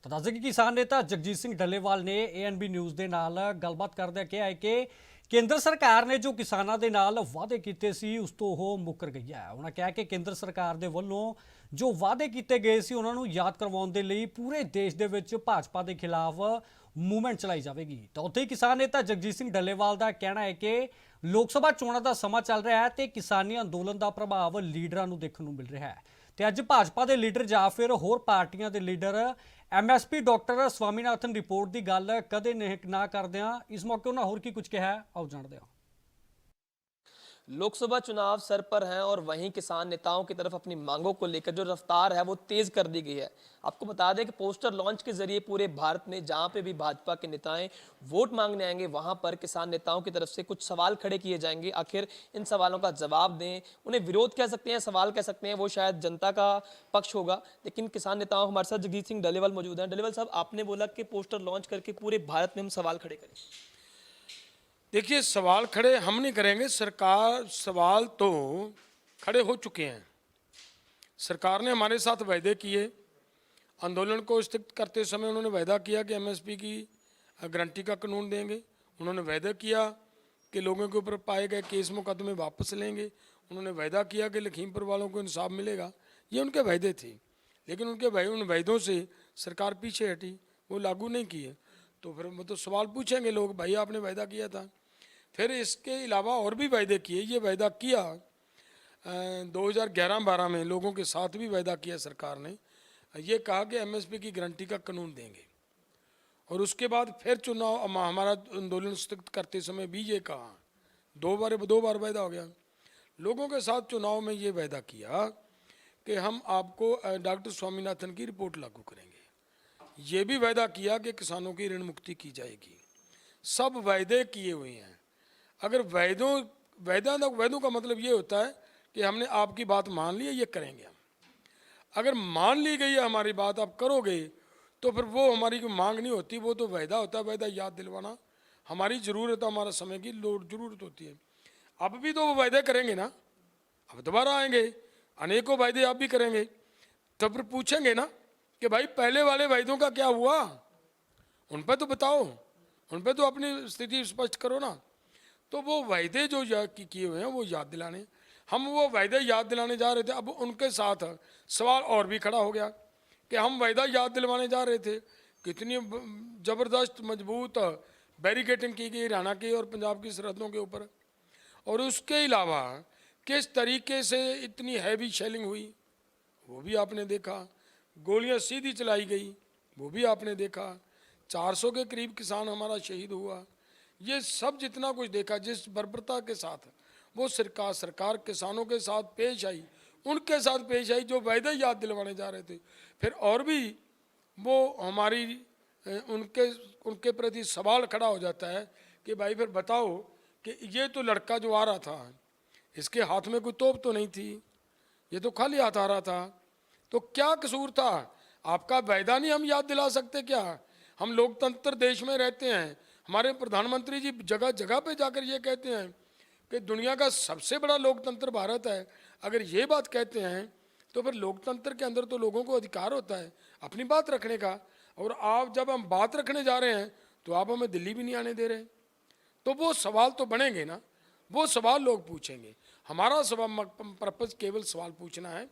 ਤਾਂ ਦੱਸ ਦੇਈਏ ਕਿ ਕਿਸਾਨ ਨੇਤਾ ਜਗਜੀਤ ਸਿੰਘ ਡੱਲੇਵਾਲ ਨੇ ਏਐਨਬੀ ਨਿਊਜ਼ ਦੇ ਨਾਲ ਗੱਲਬਾਤ ਕਰਦਿਆਂ ਕਿਹਾ ਹੈ ਕਿ ਕੇਂਦਰ ਸਰਕਾਰ ਨੇ ਜੋ ਕਿਸਾਨਾਂ ਦੇ ਨਾਲ ਵਾਅਦੇ ਕੀਤੇ ਸੀ ਉਸ ਤੋਂ ਉਹ ਮੁੱਕਰ ਗਈ ਹੈ। ਉਹਨਾਂ ਕਿਹਾ ਕਿ ਕੇਂਦਰ ਸਰਕਾਰ ਦੇ ਵੱਲੋਂ ਜੋ ਵਾਅਦੇ ਕੀਤੇ ਗਏ ਸੀ ਉਹਨਾਂ ਨੂੰ ਯਾਦ ਕਰਵਾਉਣ ਦੇ ਲਈ ਪੂਰੇ ਦੇਸ਼ ਦੇ ਵਿੱਚ ਭਾਜਪਾ ਦੇ ਖਿਲਾਫ ਮੂਵਮੈਂਟ ਚਲਾਈ ਜਾਵੇਗੀ। ਤਾਂ ਉੱਥੇ ਹੀ ਕਿਸਾਨ ਨੇਤਾ ਜਗਜੀਤ ਸਿੰਘ ਡੱਲੇਵਾਲ ਦਾ ਕਹਿਣਾ ਹੈ ਕਿ ਲੋਕ ਸਭਾ ਚੋਣਾਂ ਦਾ ਸਮਾਂ ਚੱਲ ਰਿਹਾ ਹੈ ਤੇ ਕਿਸਾਨੀ ਅੰਦੋਲਨ ਦਾ ਪ੍ਰਭਾਵ ਲੀਡਰਾਂ ਨੂੰ ਦੇਖਣ ਨੂੰ ਮਿਲ ਰਿਹਾ ਹੈ। ਤੇ ਅੱਜ ਭਾਜਪਾ ਦੇ ਲੀਡਰ ਜਾਂ ਫਿਰ ਹੋਰ ਪਾਰਟੀਆਂ ਦੇ ਲੀਡਰ ਐਮਐਸਪੀ ਡਾਕਟਰ ਸਵਾਮੀਨਾਥਨ ਰਿਪੋर्ट ਦੀ ਗੱਲ ਕਦੇ ਨਾ ਕਰਦਿਆਂ ਇਸ ਮੌਕੇ ਉਹਨਾਂ ਹੋਰ ਕੀ ਕੁਝ ਕਿਹਾ ਆਓ ਜਾਣਦੇ ਹਾਂ। लोकसभा चुनाव सर पर हैं और वहीं किसान नेताओं की तरफ अपनी मांगों को लेकर जो रफ्तार है वो तेज कर दी गई है। आपको बता दें कि पोस्टर लॉन्च के जरिए पूरे भारत में जहां पे भी भाजपा के नेताएं वोट मांगने आएंगे वहां पर किसान नेताओं की तरफ से कुछ सवाल खड़े किए जाएंगे। आखिर इन सवालों का जवाब दें, उन्हें विरोध कह सकते हैं, सवाल कह सकते हैं, वो शायद जनता का पक्ष होगा। लेकिन किसान नेताओं हमारे साथ जगजीत सिंह डल्लेवाल मौजूद हैं। डल्लेवाल साहब, आपने बोला कि पोस्टर लॉन्च करके पूरे भारत में हम सवाल खड़े करें। देखिए, सवाल खड़े हम नहीं करेंगे, सरकार सवाल तो खड़े हो चुके हैं। सरकार ने हमारे साथ वायदे किए। आंदोलन को स्थगित करते समय उन्होंने वायदा किया कि एमएसपी की गारंटी का कानून देंगे। उन्होंने वायदा किया कि लोगों के ऊपर पाए गए केस मुकदमे वापस लेंगे। उन्होंने वायदा किया कि लखीमपुर वालों को इंसाफ मिलेगा। ये उनके वायदे थे, लेकिन उन वायदों से सरकार पीछे हटी, वो लागू नहीं किए। तो फिर वो तो सवाल पूछेंगे लोग, भाई आपने वायदा किया था। फिर इसके अलावा और भी वायदे किए। ये वायदा किया 2011-12 में लोगों के साथ भी वायदा किया सरकार ने। ये कहा कि एमएसपी की गारंटी का कानून देंगे, और उसके बाद फिर चुनाव हमारा आंदोलन स्थगित करते समय भी ये कहा। दो बार वायदा हो गया। लोगों के साथ चुनाव में ये वायदा किया कि हम आपको डॉक्टर स्वामीनाथन की रिपोर्ट लागू करेंगे। ये भी वायदा किया कि किसानों की ऋण मुक्ति की जाएगी। सब वायदे किए हुए हैं। अगर वैदों का मतलब ये होता है कि हमने आपकी बात मान ली है, ये करेंगे हम। अगर मान ली गई है हमारी बात, आप करोगे, तो फिर वो हमारी कोई मांग नहीं होती, वो तो वायदा होता है। वायदा याद दिलवाना हमारी ज़रूरत है, हमारा समय की ज़रूरत होती है। अब भी तो वो वायदे करेंगे ना, अब दोबारा आएंगे, अनेकों वायदे आप भी करेंगे। तो फिर पूछेंगे ना कि भाई पहले वाले वायदों का क्या हुआ, उन पर तो बताओ, उन पर तो अपनी स्थिति स्पष्ट करो ना। तो वो वायदे जो किए हुए हैं वो याद दिलाने, हम वो वायदे याद दिलाने जा रहे थे। अब उनके साथ सवाल और भी खड़ा हो गया कि हम वायदा याद दिलवाने जा रहे थे। कितनी ज़बरदस्त मजबूत बैरिकेडिंग की गई हरियाणा की और पंजाब की सरहदों के ऊपर, और उसके अलावा किस तरीके से इतनी हैवी शेलिंग हुई वो भी आपने देखा। गोलियां सीधी चलाई गई वो भी आपने देखा। 400 के करीब किसान हमारा शहीद हुआ। ये सब जितना कुछ देखा, जिस बर्बरता के साथ वो सरकार किसानों के साथ पेश आई, उनके साथ पेश आई जो वायदे याद दिलवाने जा रहे थे। फिर और भी वो हमारी उनके प्रति सवाल खड़ा हो जाता है कि भाई फिर बताओ कि ये तो लड़का जो आ रहा था, इसके हाथ में कोई तोप तो नहीं थी, ये तो खाली हाथ आ रहा था, तो क्या कसूर था? आपका वायदा नहीं हम याद दिला सकते क्या? हम लोकतंत्र देश में रहते हैं। हमारे प्रधानमंत्री जी जगह जगह पे जाकर ये कहते हैं कि दुनिया का सबसे बड़ा लोकतंत्र भारत है। अगर ये बात कहते हैं तो फिर लोकतंत्र के अंदर तो लोगों को अधिकार होता है अपनी बात रखने का। और आप जब हम बात रखने जा रहे हैं तो आप हमें दिल्ली भी नहीं आने दे रहे। तो वो सवाल तो बनेंगे ना, वो सवाल लोग पूछेंगे। हमारा पर्पज़ केवल सवाल पूछना है।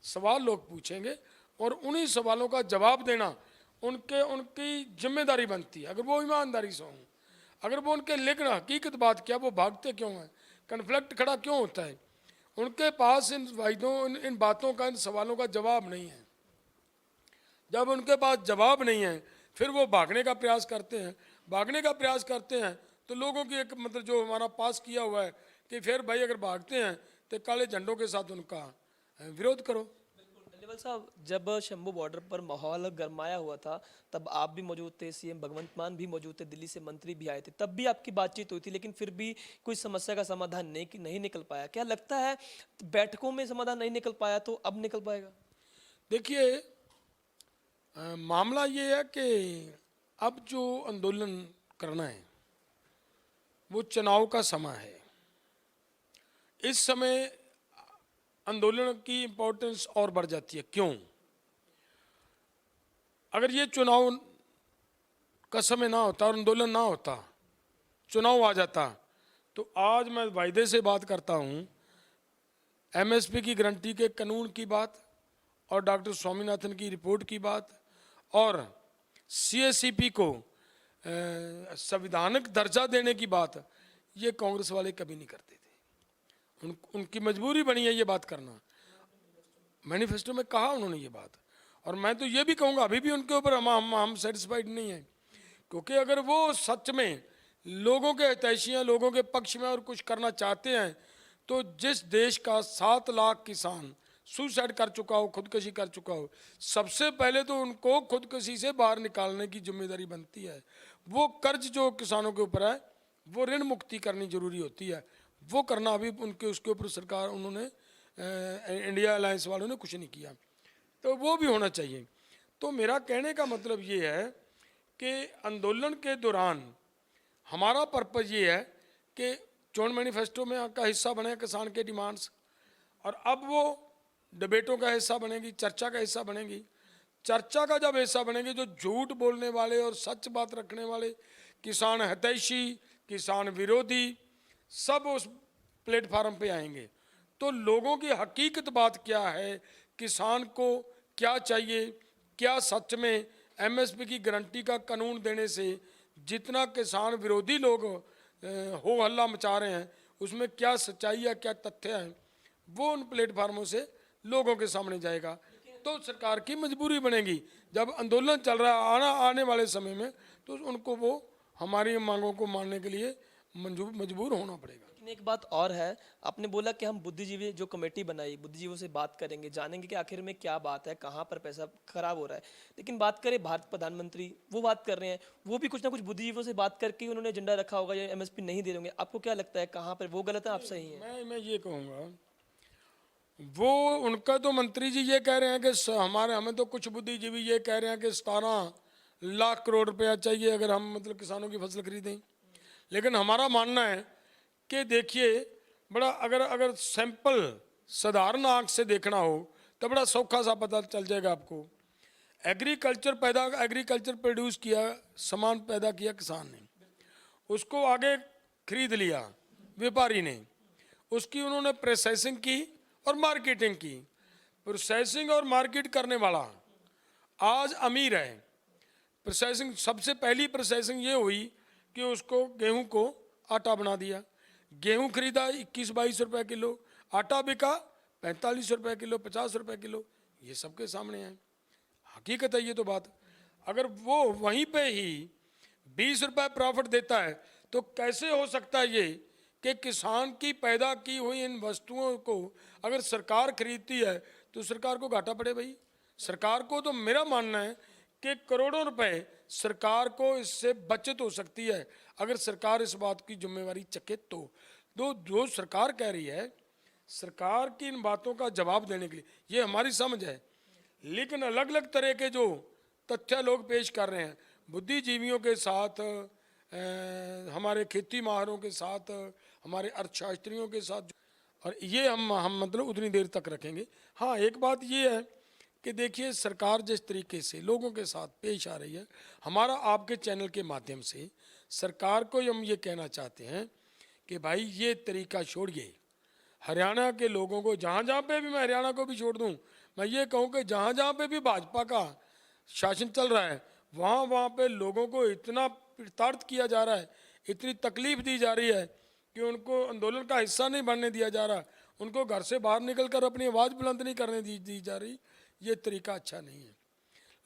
सवाल लोग पूछेंगे और उन्हीं सवालों का जवाब देना उनकी जिम्मेदारी बनती है। अगर वो ईमानदारी से हों, अगर वो उनके लेकिन हकीकत बात क्या, वो भागते क्यों हैं, कन्फ्लिक्ट खड़ा क्यों होता है, उनके पास इन वायदों इन बातों का, इन सवालों का जवाब नहीं है। जब उनके पास जवाब नहीं है फिर वो भागने का प्रयास करते हैं। तो लोगों की एक मतलब जो हमारा पास किया हुआ है कि फिर भाई अगर भागते हैं तो काले झंडों के साथ उनका विरोध करो। डल्लेवाल साहब, जब शंभू बॉर्डर पर माहौल गरमाया हुआ था तब आप भी मौजूद थे, सीएम भगवंत मान भी मौजूद थे, दिल्ली से मंत्री भी आए थे, तब भी आपकी बातचीत हुई थी, लेकिन फिर भी कोई समस्या का समाधान नहीं निकल पाया। क्या लगता है बैठकों में समाधान नहीं निकल पाया तो अब निकल पाएगा? देखिए, मामला ये है कि अब जो आंदोलन करना है वो चुनाव का समय है। इस समय आंदोलन की इम्पोर्टेंस और बढ़ जाती है। क्यों? अगर ये चुनाव का समय ना होता और आंदोलन ना होता, चुनाव आ जाता, तो आज मैं वायदे से बात करता हूँ, एमएसपी की गारंटी के कानून की बात और डॉक्टर स्वामीनाथन की रिपोर्ट की बात और सीएससीपी को संवैधानिक दर्जा देने की बात, ये कांग्रेस वाले कभी नहीं करते थे। उनकी मजबूरी बनी है ये बात करना। मैनिफेस्टो में कहा उन्होंने ये बात, और मैं तो ये भी कहूँगा अभी भी उनके ऊपर हम सेटिस्फाइड नहीं हैं, क्योंकि अगर वो सच में लोगों के हितैषियाँ, लोगों के पक्ष में और कुछ करना चाहते हैं, तो जिस देश का 7 लाख किसान सुसाइड कर चुका हो, खुदकुशी कर चुका हो, सबसे पहले तो उनको खुदकुशी से बाहर निकालने की जिम्मेदारी बनती है। वो कर्ज जो किसानों के ऊपर है, वो ऋण मुक्ति करनी जरूरी होती है, वो करना अभी उसके ऊपर सरकार, उन्होंने इंडिया अलायंस वालों ने कुछ नहीं किया, तो वो भी होना चाहिए। तो मेरा कहने का मतलब ये है कि आंदोलन के दौरान हमारा पर्पज़ ये है कि चोन मैनिफेस्टो में का हिस्सा बने किसान के डिमांड्स, और अब वो डिबेटों का हिस्सा बनेगी, चर्चा का हिस्सा बनेगी। चर्चा का जब हिस्सा बनेगी, जो झूठ बोलने वाले और सच बात रखने वाले किसान हितैषी, किसान विरोधी, सब उस प्लेटफार्म पे आएंगे। तो लोगों की हकीकत बात क्या है, किसान को क्या चाहिए, क्या सच में एमएसपी की गारंटी का कानून देने से जितना किसान विरोधी लोग हो हल्ला मचा रहे हैं, उसमें क्या सच्चाई है, क्या तथ्य हैं, वो उन प्लेटफार्मों से लोगों के सामने जाएगा। तो सरकार की मजबूरी बनेगी, जब आंदोलन चल रहा है आने वाले समय में, तो उनको वो हमारी मांगों को मानने के लिए मजबूर होना पड़ेगा। लेकिन एक बात और है, आपने बोला कि हम बुद्धिजीवी जो कमेटी बनाई, बुद्धिजीवियों से बात करेंगे, जानेंगे कि आखिर में क्या बात है, कहाँ पर पैसा खराब हो रहा है। लेकिन बात करें भारत प्रधानमंत्री, वो बात कर रहे हैं, वो भी कुछ ना कुछ बुद्धिजीवियों से बात करके ही उन्होंने एजेंडा रखा होगा, या एमएसपी नहीं दे देंगे। आपको क्या लगता है कहाँ पर वो गलत है, आप सही है? मैं ये कहूँगा, वो उनका तो मंत्री जी ये कह रहे हैं कि हमें तो कुछ बुद्धिजीवी ये कह रहे हैं कि 17 लाख करोड़ रुपया चाहिए अगर हम मतलब किसानों की फसल खरीदें। लेकिन हमारा मानना है कि देखिए, बड़ा अगर सैंपल साधारण आंख से देखना हो तो बड़ा सौखा सा पता चल जाएगा आपको। एग्रीकल्चर प्रोड्यूस किया, सामान पैदा किया किसान ने, उसको आगे खरीद लिया व्यापारी ने, उसकी उन्होंने प्रोसेसिंग की और मार्केटिंग की। प्रोसेसिंग और मार्केट करने वाला आज अमीर है। प्रोसेसिंग, सबसे पहली प्रोसेसिंग ये हुई कि उसको गेहूं को आटा बना दिया। गेहूं खरीदा 21-22 रुपए किलो, आटा बिका 45 रुपए किलो, 50 रुपए किलो, ये सबके सामने है, हकीकत है ये तो बात। अगर वो वहीं पे ही 20 रुपए प्रॉफिट देता है, तो कैसे हो सकता है ये कि किसान की पैदा की हुई इन वस्तुओं को अगर सरकार खरीदती है तो सरकार को घाटा पड़े? भाई सरकार को, तो मेरा मानना है कि करोड़ों रुपए सरकार को इससे बचत हो सकती है अगर सरकार इस बात की जिम्मेवारी चके। तो जो सरकार कह रही है, सरकार की इन बातों का जवाब देने के लिए, ये हमारी समझ है। लेकिन अलग अलग तरह के जो तथ्य लोग पेश कर रहे हैं, बुद्धिजीवियों के साथ, हमारे खेती माहरों के साथ, हमारे अर्थशास्त्रियों के साथ, और ये हम मतलब उतनी देर तक रखेंगे। हाँ, एक बात ये है कि देखिए, सरकार जिस तरीके से लोगों के साथ पेश आ रही है, हमारा आपके चैनल के माध्यम से सरकार को हम ये कहना चाहते हैं कि भाई ये तरीका छोड़िए। हरियाणा के लोगों को, जहाँ जहाँ पे भी, मैं हरियाणा को भी छोड़ दूँ, मैं ये कहूँ कि जहाँ जहाँ पे भी भाजपा का शासन चल रहा है, वहाँ वहाँ पे लोगों को इतना प्रताड़ित किया जा रहा है, इतनी तकलीफ दी जा रही है कि उनको आंदोलन का हिस्सा नहीं बनने दिया जा रहा, उनको घर से बाहर निकलकर अपनी आवाज़ बुलंद नहीं करने दी जा रही। ये तरीका अच्छा नहीं है।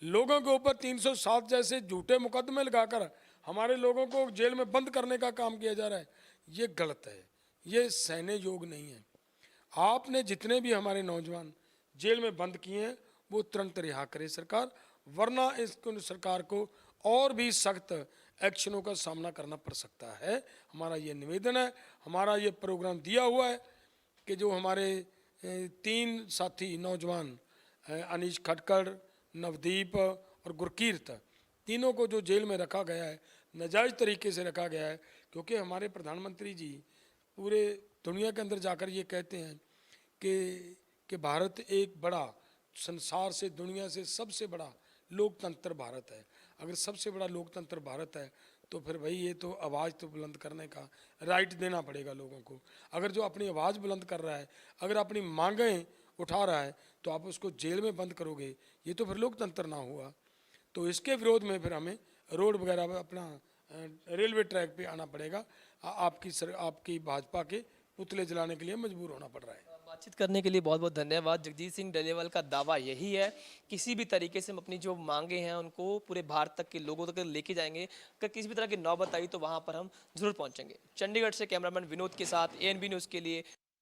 लोगों के ऊपर 307 जैसे झूठे मुकदमे लगाकर हमारे लोगों को जेल में बंद करने का काम किया जा रहा है, ये गलत है, ये सहने योग नहीं है। आपने जितने भी हमारे नौजवान जेल में बंद किए हैं, वो तुरंत रिहा करे सरकार, वरना इसको सरकार को और भी सख्त एक्शनों का सामना करना पड़ सकता है। हमारा ये निवेदन है, हमारा ये प्रोग्राम दिया हुआ है कि जो हमारे 3 साथी नौजवान, अनीश खटकड़, नवदीप और गुरकीरत, तीनों को जो जेल में रखा गया है, नाजायज़ तरीके से रखा गया है, क्योंकि हमारे प्रधानमंत्री जी पूरे दुनिया के अंदर जाकर ये कहते हैं कि भारत एक बड़ा, संसार से, दुनिया से सबसे बड़ा लोकतंत्र भारत है। अगर सबसे बड़ा लोकतंत्र भारत है तो फिर भाई ये तो आवाज़ तो बुलंद करने का राइट देना पड़ेगा लोगों को। अगर जो अपनी आवाज़ बुलंद कर रहा है, अगर अपनी मांगें उठा रहा है, तो आप उसको जेल में बंद करोगे, ये तो फिर लोकतंत्र ना हुआ। तो इसके विरोध में फिर हमें रोड वगैरह में अपना रेलवे ट्रैक पे आना पड़ेगा। आपकी भाजपा के पुतले जलाने के लिए मजबूर होना पड़ रहा है। बातचीत करने के लिए बहुत बहुत धन्यवाद। जगजीत सिंह डलेवाल का दावा यही है, किसी भी तरीके से हम अपनी जो मांगे हैं उनको पूरे भारत तक के लोगों तक लेके जाएंगे। अगर किसी भी तरह की नौबत आई तो वहां पर हम जरूर पहुंचेंगे। चंडीगढ़ से कैमरामैन विनोद के साथ ANB न्यूज़ के लिए